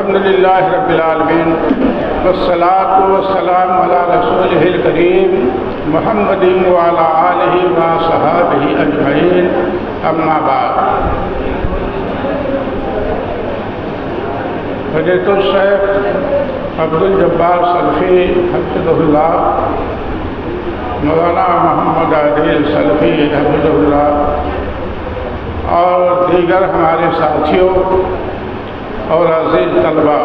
الحمدللہ رب العالمین والصلاة والسلام علی رسولہ الکریم محمد وعلی آلہ وصحبہ اجمعین، اما بعد۔ فضیلۃ الشیخ عبدالجبار سلفی حفظہ اللہ، مولانا محمد عادل سلفی حفظہ اللہ اور دیگر ہمارے ساتھیوں اور عزیز طلبہ،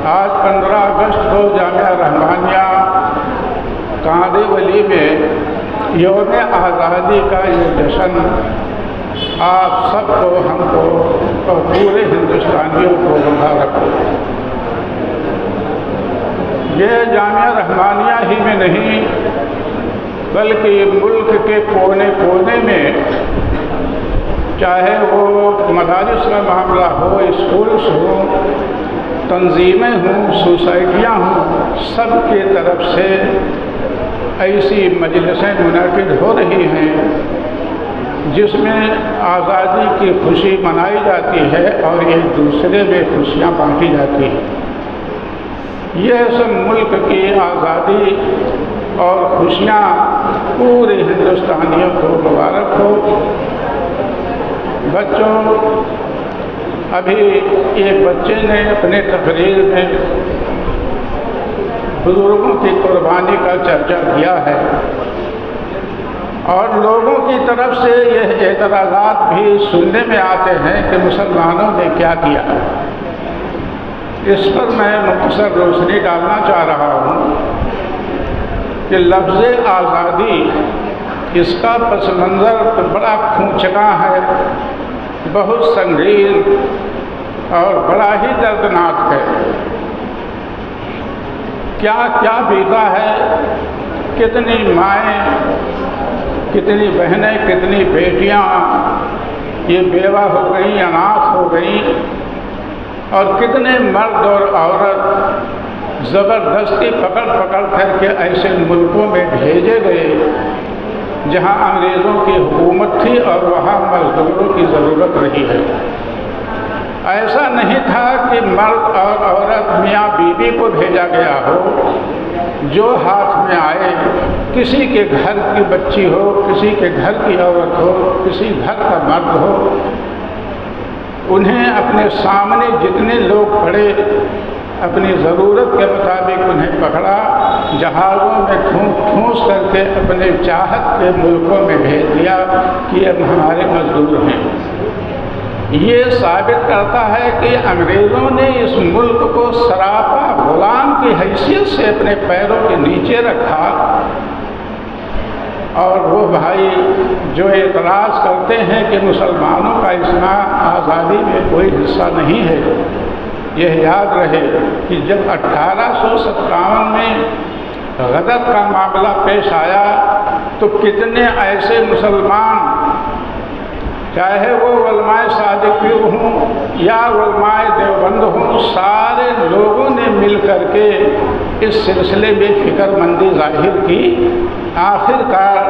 آج 15 اگست کو جامعہ رحمانیہ کاندھی ولی میں یوم آزادی کا یہ جشن آپ سب کو، ہم کو اور پورے ہندوستانیوں کو مبارک ہو۔ یہ جامعہ رحمانیہ ہی میں نہیں بلکہ ملک کے کونے کونے میں، چاہے وہ مدارس میں معاملہ ہو، اسکولس ہوں، تنظیمیں ہوں، سوسائٹیاں ہوں، سب کی طرف سے ایسی مجلسیں منعقد ہو رہی ہیں جس میں آزادی کی خوشی منائی جاتی ہے اور ایک دوسرے میں خوشیاں بانٹی جاتی ہیں۔ یہ سب ملک کی آزادی اور خوشیاں پورے ہندوستانیوں کو مبارک ہو۔ بچوں، ابھی ایک بچے نے اپنے تقریر میں بزرگوں کی قربانی کا چرچا کیا ہے اور لوگوں کی طرف سے یہ اعتراضات بھی سننے میں آتے ہیں کہ مسلمانوں نے کیا کیا۔ اس پر میں مختصر روشنی ڈالنا چاہ رہا ہوں کہ لفظ آزادی، اس کا پس منظر بڑا کھوچکا ہے، بہت سنگین اور بڑا ہی دردناک ہے۔ کیا کیا بیتا ہے، کتنی مائیں، کتنی بہنیں، کتنی بیٹیاں یہ بیوہ ہو گئیں، اناث ہو گئیں، اور کتنے مرد اور عورت زبردستی پکڑ کر کے ایسے ملکوں میں بھیجے گئے جہاں انگریزوں کی حکومت تھی اور وہاں مزدوروں کی ضرورت رہی ہے۔ ایسا نہیں تھا کہ مرد اور عورت، میاں بیوی کو بھیجا گیا ہو، جو ہاتھ میں آئے، کسی کے گھر کی بچی ہو، کسی کے گھر کی عورت ہو، کسی گھر کا مرد ہو، انہیں اپنے سامنے جتنے لوگ کھڑے اپنی ضرورت کے مطابق انہیں پکڑا، جہازوں میں ٹھونس کر کے اپنے چاہت کے ملکوں میں بھیج دیا کہ اب ہمارے مزدور ہیں۔ یہ ثابت کرتا ہے کہ انگریزوں نے اس ملک کو سراپا غلام کی حیثیت سے اپنے پیروں کے نیچے رکھا، اور وہ بھائی جو اعتراض کرتے ہیں کہ مسلمانوں کا اس میں آزادی میں کوئی حصہ نہیں ہے، یہ یاد رہے کہ جب 1857 میں غدر کا معاملہ پیش آیا تو کتنے ایسے مسلمان، چاہے وہ علماء صادقی ہوں یا علماء دیوبند ہوں، سارے لوگوں نے مل کر کے اس سلسلے میں فکر مندی ظاہر کی۔ آخر کار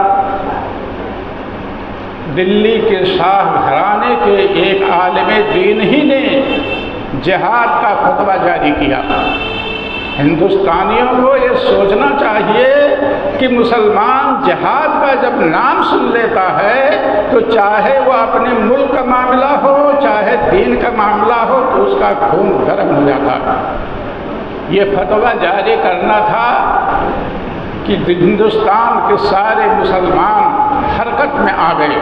دلی کے شاہ گھرانے کے ایک عالم دین ہی نے جہاد کا فتویٰ جاری کیا۔ ہندوستانیوں کو یہ سوچنا چاہیے کہ مسلمان جہاد کا جب نام سن لیتا ہے تو چاہے وہ اپنے ملک کا معاملہ ہو، چاہے دین کا معاملہ ہو، تو اس کا خون گرم ہو جاتا۔ یہ فتویٰ جاری کرنا تھا کہ ہندوستان کے سارے مسلمان حرکت میں آ گئے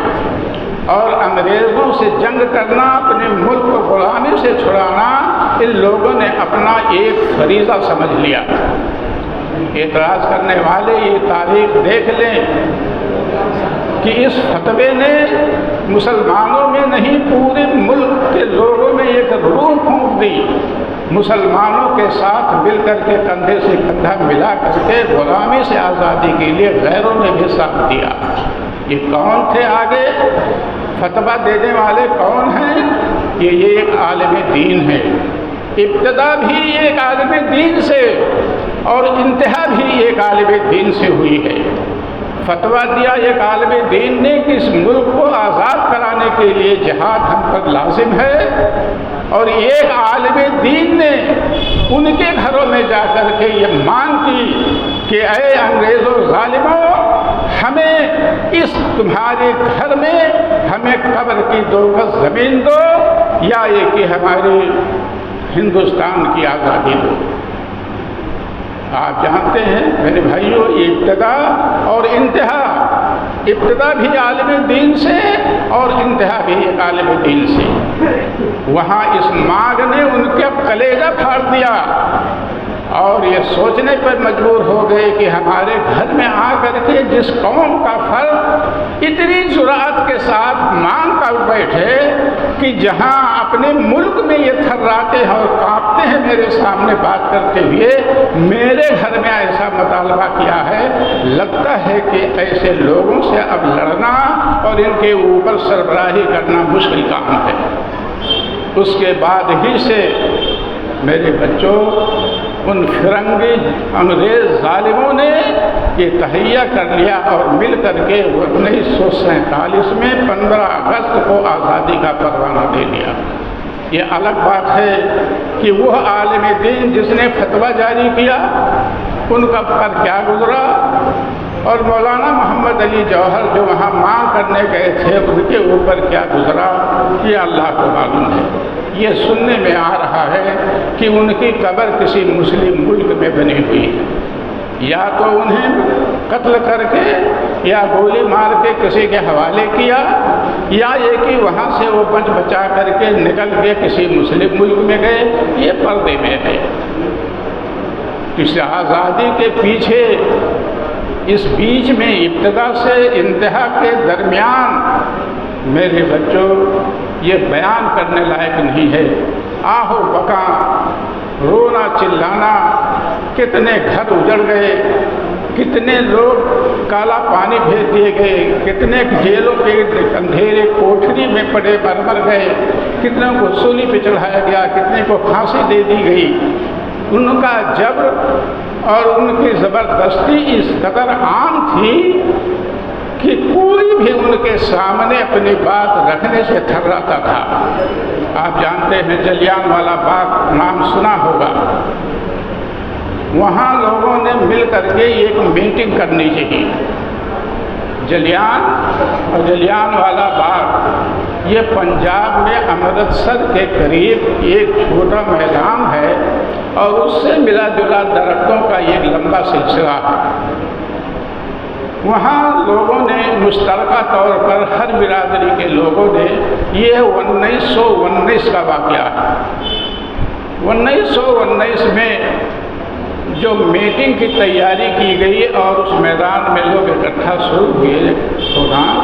اور انگریزوں سے جنگ کرنا، اپنے ملک کو غلامی سے چھڑانا، ان لوگوں نے اپنا ایک فریضہ سمجھ لیا۔ اعتراض کرنے والے یہ تاریخ دیکھ لیں کہ اس فتوے نے مسلمانوں میں نہیں، پورے ملک کے لوگوں میں ایک روح پھونک دی۔ مسلمانوں کے ساتھ مل کر کے کندھے سے کندھا ملا کر کے غلامی سے آزادی کے لیے غیروں نے بھی ساتھ دیا۔ یہ کون تھے آگے فتویٰ دینے والے؟ کون ہیں یہ ایک عالم دین ہے۔ ابتدا بھی ایک عالم دین سے اور انتہا بھی ایک عالم دین سے ہوئی ہے۔ فتویٰ دیا ایک عالم دین نے کہ اس ملک کو آزاد کرانے کے لیے جہاد ہم پر لازم ہے، اور ایک عالم دین نے ان کے گھروں میں جا کر کے یہ مانگ کی کہ اے انگریزوں ظالموں، ہمیں اس تمہارے گھر میں ہمیں قبر کی 2 گز زمین دو، یا یہ کہ ہمارے ہندوستان کی آزادی دو۔ آپ جانتے ہیں میرے بھائیوں، ابتدا اور انتہا، ابتدا بھی عالم دین سے اور انتہا بھی عالم دین سے۔ وہاں اس مانگ نے ان کا کلیجہ پھاڑ دیا اور یہ سوچنے پر مجبور ہو گئے کہ ہمارے گھر میں آ کر کے جس قوم کا فرد اتنی جرأت کے ساتھ مانگ کر بیٹھے کہ جہاں اپنے ملک میں یہ تھراتے ہیں اور کانپتے ہیں میرے سامنے بات کرتے ہوئے، میرے گھر میں ایسا مطالبہ کیا ہے، لگتا ہے کہ ایسے لوگوں سے اب لڑنا اور ان کے اوپر سربراہی کرنا مشکل کام ہے۔ اس کے بعد ہی سے میرے بچوں، ان فرنگی انگریز ظالموں نے یہ تہیہ کر لیا اور مل کر کے 1947 میں 15 اگست کو آزادی کا پروانہ دے دیا۔ یہ الگ بات ہے کہ وہ عالم دین جس نے فتویٰ جاری کیا ان کا پر کیا گزرا، اور مولانا محمد علی جوہر جو وہاں مانگ کرنے گئے تھے ان کے اوپر کیا گزرا، یہ اللہ کو معلوم ہے۔ یہ سننے میں آ رہا ہے کہ ان کی قبر کسی مسلم ملک میں بنی ہوئی ہے، یا تو انہیں قتل کر کے یا گولی مار کے کسی کے حوالے کیا، یا یہ کہ وہاں سے وہ بچ بچا کر کے نکل کے کسی مسلم ملک میں گئے، یہ پردے میں ہے۔ اس آزادی کے پیچھے، اس بیچ میں ابتدا سے انتہا کے درمیان، میرے بچوں، یہ بیان کرنے لائق نہیں ہے۔ آہو بکا، رونا چلانا، کتنے گھر اجڑ گئے، کتنے لوگ کالا پانی بھیج دیے گئے، کتنے جیلوں کے اندھیرے کوٹھری میں پڑے مر گئے، کتنے کو سولی پہ چڑھایا گیا، کتنے کو پھانسی دے دی گئی۔ ان کا جبر اور ان کی زبردستی اس قدر عام تھی کہ کوئی بھی ان کے سامنے اپنی بات رکھنے سے تھراتا تھا۔ آپ جانتے ہیں جلیان والا باغ نام سنا ہوگا، وہاں لوگوں نے مل کر کے ایک میٹنگ کرنی چاہیے۔ جلیان والا باغ یہ پنجاب میں امرتسر کے قریب ایک چھوٹا میدان ہے اور اس سے ملا جلا درختوں کا ایک لمبا سلسلہ ہے۔ وہاں لوگوں نے مشترکہ طور پر ہر برادری کے لوگوں نے، یہ 1919 کا واقعہ ہے، 1919 میں جو میٹنگ کی تیاری کی گئی اور اس میدان میں لوگ اکٹھا شروع ہوئے پروگرام،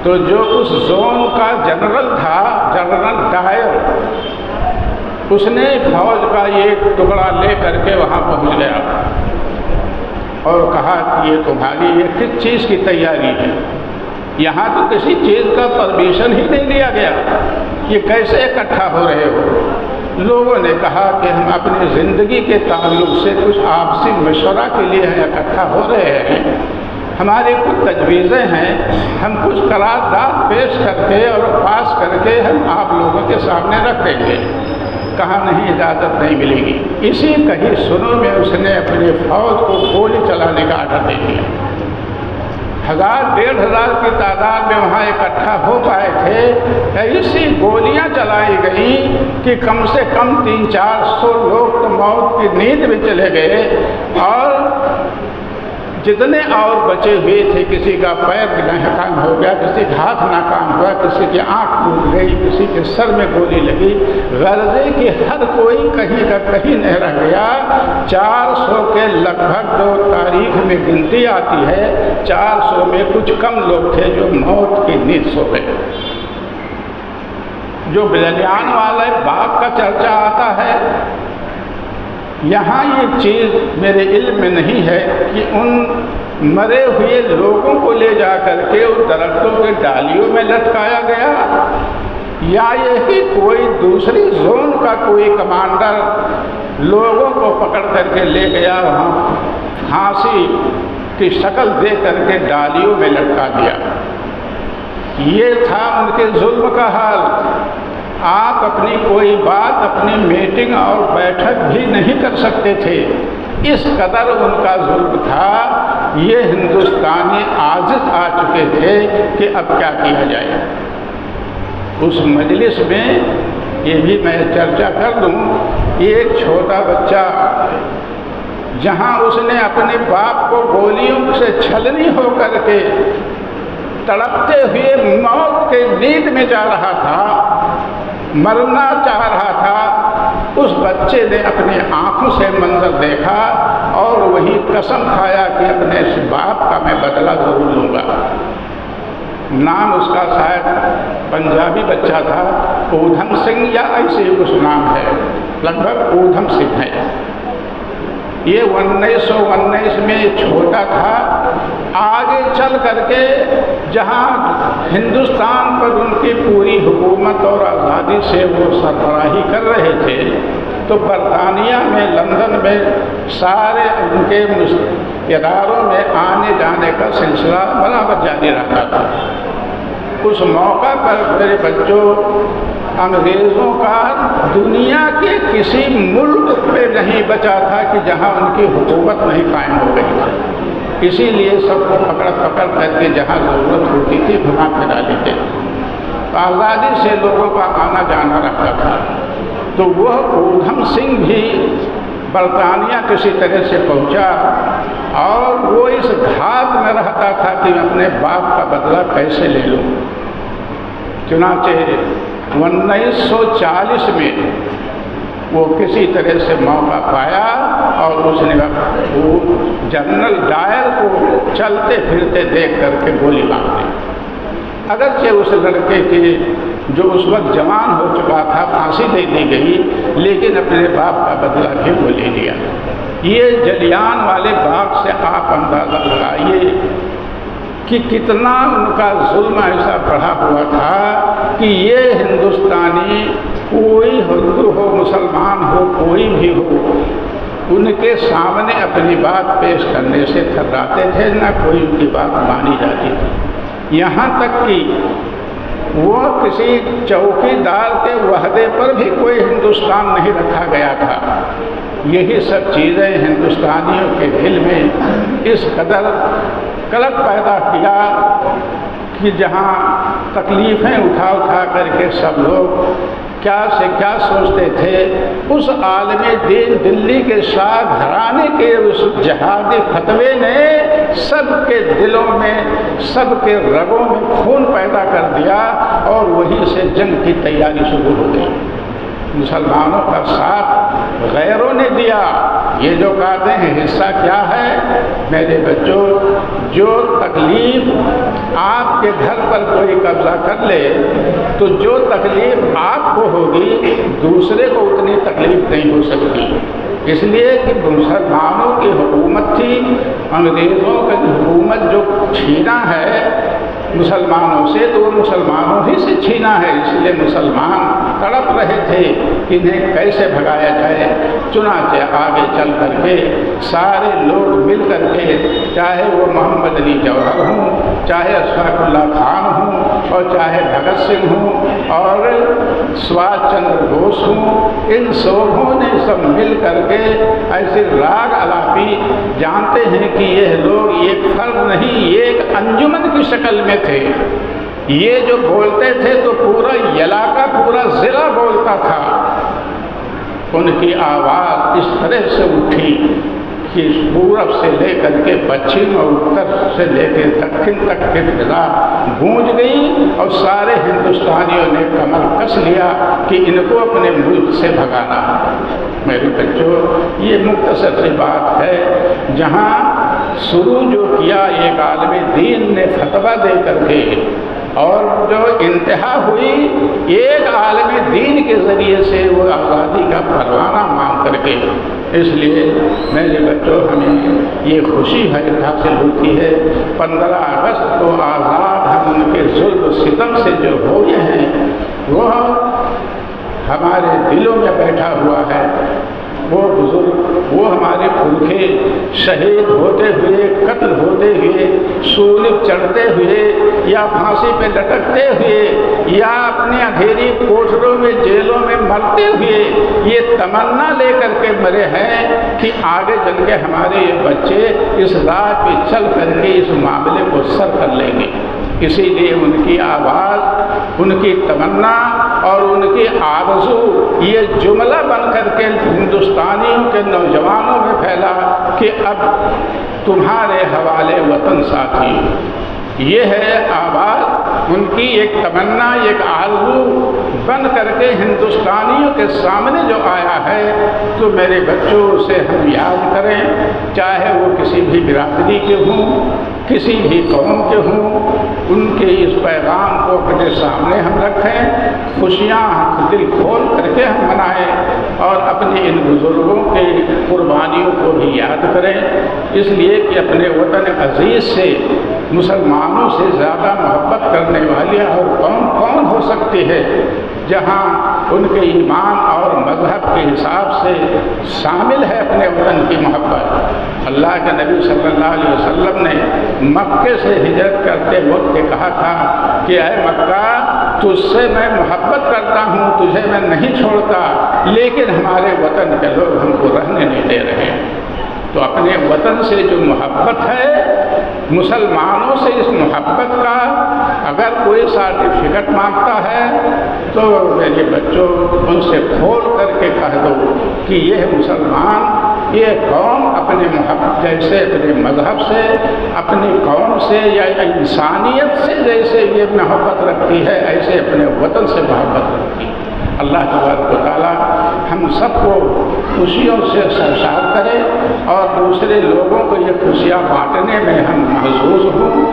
تو جو اس زون کا جنرل تھا، جنرل ڈائر، اس نے فوج کا ایک ٹکڑا لے کر کے وہاں پہنچ گیا اور کہا کہ یہ تمہاری یہ کس چیز کی تیاری ہے؟ یہاں تو کسی چیز کا پرمیشن ہی نہیں لیا گیا، یہ کیسے اکٹھا ہو رہے ہو؟ لوگوں نے کہا کہ ہم اپنی زندگی کے تعلق سے کچھ آپسی مشورہ کے لیے اکٹھا ہو رہے ہیں، ہماری کچھ تجویزیں ہیں، ہم کچھ قرارداد پیش کر کے اور پاس کر کے ہم آپ لوگوں کے سامنے رکھ دیں گے۔ کہا نہیں، اجازت نہیں ملے گی۔ اسی کہیں سنوں میں اس نے اپنی فوج کو گولی چلانے کا آرڈر دے دیا۔ 1000-1500 کی تعداد میں وہاں اکٹھا ہو پائے تھے، ایسی گولیاں چلائی گئیں کہ کم سے کم 300-400 لوگ تو موت کی نیند میں چلے گئے، اور جتنے اور بچے ہوئے تھے، کسی کا پیر ناکام ہو گیا، کسی کا ہاتھ ناکام ہوا، کسی کی آنکھ ٹوٹ گئی، کسی کے سر میں گولی لگی، غرض ہے کہ ہر کوئی کہیں کا کہیں نہیں رہ گیا۔ 400 کے لگ بھگ جو تاریخ میں گنتی آتی ہے، 400 میں کچھ کم لوگ تھے جو موت کی نیند سو گئے۔ جو جلیان والے باغ کا چرچا آتا ہے، یہاں یہ چیز میرے علم میں نہیں ہے کہ ان مرے ہوئے لوگوں کو لے جا کر کے ان درختوں کے ڈالیوں میں لٹکایا گیا، یا یہ کہ کوئی دوسری زون کا کوئی کمانڈر لوگوں کو پکڑ کر کے لے گیا، وہاں پھانسی کی شکل دے کر کے ڈالیوں میں لٹکا دیا۔ یہ تھا ان کے ظلم کا حال۔ آپ اپنی کوئی بات اپنی میٹنگ اور بیٹھک بھی نہیں کر سکتے تھے، اس قدر ان کا ظلم تھا۔ یہ ہندوستانی عاجز آ چکے تھے کہ اب کیا کیا جائے۔ اس مجلس میں یہ بھی میں چرچا کر دوں، ایک چھوٹا بچہ جہاں اس نے اپنے باپ کو گولیوں سے چھلنی ہو کر کے تڑپتے ہوئے موت کے نیند میں جا رہا تھا، مرنا چاہ رہا تھا، اس بچے نے اپنی آنکھوں سے منظر دیکھا اور وہی قسم کھایا کہ اپنے اس باپ کا میں بدلہ ضرور لوں گا۔ نام اس کا شاید پنجابی بچہ تھا، اودھم سنگھ یا ایسے ہی کچھ نام ہے، لگ بھگ اودھم سنگھ ہے۔ یہ 1919 میں چھوٹا تھا، آگے چل کر کے جہاں ہندوستان پر ان کی پوری حکومت اور آزادی سے وہ سربراہی کر رہے تھے، تو برطانیہ میں لندن میں سارے ان کے اداروں میں آنے جانے کا سلسلہ برابر جاری رہتا تھا۔ اس موقع پر میرے بچوں، انگریزوں کا دنیا کے کسی ملک پہ نہیں بچا تھا کہ جہاں ان کی حکومت نہیں قائم ہو گئی تھی، اسی لیے سب کو پکڑ پکڑ کر کے جہاں ضرورت ہوتی تھی بھگا پھرا لیتے تھے۔ آزادی سے لوگوں کا آنا جانا رہتا تھا۔ تو وہ اودھم سنگھ بھی برطانیہ کسی طرح سے پہنچا اور وہ اس گھات میں رہتا تھا کہ میں اپنے باپ کا بدلہ کیسے لے لوں۔ چنانچہ 1940 میں وہ کسی طرح سے موقع پایا اور اس نے وہ جنرل ڈائر کو چلتے پھرتے دیکھ کر کے گولی مار دی۔ اگرچہ اس لڑکے کی جو اس وقت جوان ہو چکا تھا پھانسی دے دی گئی، لیکن اپنے باپ کا بدلہ بھی وہ لے لیا۔ یہ جلیان والے باغ سے آپ اندازہ لگائیے کہ کتنا ان کا ظلم ایسا بڑھا ہوا تھا کہ یہ ہندوستانی، کوئی ہندو ہو مسلمان ہو کوئی بھی ہو، ان کے سامنے اپنی بات پیش کرنے سے تھراتے تھے، نہ کوئی ان کی بات مانی جاتی تھی۔ یہاں تک کہ وہ کسی چوکی دار کے وعدے پر بھی کوئی ہندوستان نہیں رکھا گیا تھا۔ یہی سب چیزیں ہندوستانیوں کے دل میں اس قدر قلق پیدا کیا کہ جہاں تکلیفیں اٹھا اٹھا کر کے سب لوگ کیا سے کیا سوچتے تھے، اس عالم دین دلی کے شاہ گھرانے کے اس جہادی فتوے نے سب کے دلوں میں، سب کے رگوں میں خون پیدا کر دیا اور وہیں سے جنگ کی تیاری شروع ہو گئی۔ مسلمانوں کا ساتھ غیروں نے دیا۔ یہ جو کہتے ہیں حصہ کیا ہے، میرے بچوں، جو تکلیف آپ کے گھر پر کوئی قبضہ کر لے تو جو تکلیف آپ کو ہوگی دوسرے کو اتنی تکلیف نہیں ہو سکتی، اس لیے کہ مسلمانوں کی حکومت تھی، انگریزوں کی حکومت جو چھینا ہے مسلمانوں سے تو وہ مسلمانوں ہی سے چھینا ہے، اس لیے مسلمان تڑپ رہے تھے کہ انہیں کیسے بھگایا جائے۔ چنانچہ آگے چل کر کے سارے لوگ مل کر کے، چاہے وہ محمد علی جوہر ہوں، چاہے اشفاق اللہ خان ہوں، اور چاہے بھگت سنگھ ہوں اور سبھاش چندر بوس ہوں، ان سبوں نے سب مل کر کے ایسے راگ الاپی، جانتے ہیں کہ یہ لوگ ایک فرد نہیں، ایک انجمن کی شکل میں تھے۔ یہ جو بولتے تھے تو پورا علاقہ، پورا ضلع بولتا تھا۔ ان کی آواز اس طرح سے اٹھی کہ پورب سے لے کر کے پچھم اور اتر سے لے کے دکن تک کی فضا گونج گئی اور سارے ہندوستانیوں نے کمر کس لیا کہ ان کو اپنے ملک سے بھگانا۔ میرے بچوں، یہ مختصر سی بات ہے، جہاں شروع جو کیا ایک عالم دین نے فتویٰ دے کر کے، اور جو انتہا ہوئی ایک عالم دین کے ذریعے سے وہ آزادی کا پروانہ مانگ کر کے۔ اس لیے میرے بچوں، ہمیں یہ خوشی حاصل ہوتی ہے 15 اگست کو آزاد ہم ان کے ظلم و ستم سے جو ہوئے ہیں وہ ہمارے دلوں میں بیٹھا ہوا ہے۔ وہ بزرگ، وہ ہمارے پرکھے شہید ہوتے ہوئے، قتل ہوتے ہوئے، سولب چڑھتے ہوئے یا پھانسی پہ لٹکتے ہوئے یا اپنے اندھیری کوٹھروں میں جیلوں میں مرتے ہوئے یہ تمنا لے کر کے مرے ہیں کہ آگے چل کے ہمارے یہ بچے اس راہ پہ چل کر کے اس معاملے کو سر کر لیں گے۔ اسی لیے ان کی آواز، ان کی تمنا اور ان کی آرزو یہ جملہ بن کر کے ہندوستانیوں کے نوجوانوں میں پھیلا کہ اب تمہارے حوالے وطن ساتھی۔ یہ ہے آواز، ان کی ایک تمنا، ایک آرزو بن کر کے ہندوستانیوں کے سامنے جو آیا ہے۔ تو میرے بچوں سے ہم یاد کریں، چاہے وہ کسی بھی برادری کے ہوں، کسی بھی قوم کے ہوں، ان کے اس پیغام کو اپنے سامنے ہم رکھیں، خوشیاں دل کھول کر کے ہم منائیں اور اپنے ان بزرگوں کے قربانیوں کو بھی یاد کریں، اس لیے کہ اپنے وطن عزیز سے، مسلمانوں سے زیادہ محبت کرنے والی اور کون ہو سکتی ہے جہاں ان کے ایمان اور مذہب کے حساب سے شامل ہے اپنے وطن کی محبت۔ اللہ کے نبی صلی اللہ علیہ وسلم نے مکے سے ہجرت کرتے وقت کہا تھا کہ اے مکہ، تجھ سے میں محبت کرتا ہوں، تجھے میں نہیں چھوڑتا، لیکن ہمارے وطن کے لوگ ہم کو رہنے نہیں دے رہے۔ تو اپنے وطن سے جو محبت ہے، مسلمانوں سے اس محبت کا اگر کوئی سرٹیفکیٹ مانگتا ہے تو میرے بچوں ان سے کھول کر کے کہہ دو کہ یہ مسلمان، یہ قوم اپنے محبت جیسے اپنے مذہب سے، اپنی قوم سے یا انسانیت سے جیسے یہ محبت رکھتی ہے، ایسے اپنے وطن سے محبت رکھتی ہے۔ اللہ تبارک و تعالیٰ ہم سب کو خوشیوں سے سرشار کرے اور دوسرے لوگوں کو یہ خوشیاں بانٹنے میں ہم محظوظ ہوں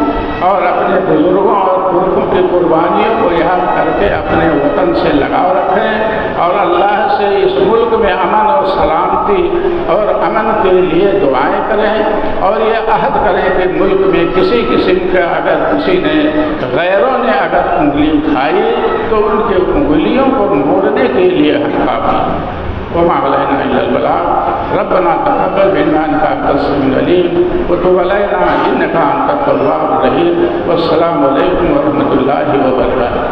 اور اپنے بزرگوں اور پرکھوں کی قربانیوں کو یاد کر کے اپنے وطن سے لگاؤ رکھیں اور اللہ سے اس ملک میں امن اور سلامتی اور امن کے لیے دعائیں کریں اور یہ عہد کریں کہ ملک میں کسی قسم کا اگر کسی نے غیروں نے اگر انگلی اٹھائی تو ان کے انگلیوں کو موڑنے کے لیے ہم کافی۔ وما علینا الا البلاغ، ربنا تقبل منا انک انت السمیع العلیم وتب علینا انک انت التواب الرحیم۔ والسلام علیکم ورحمۃ اللہ وبرکاتہ۔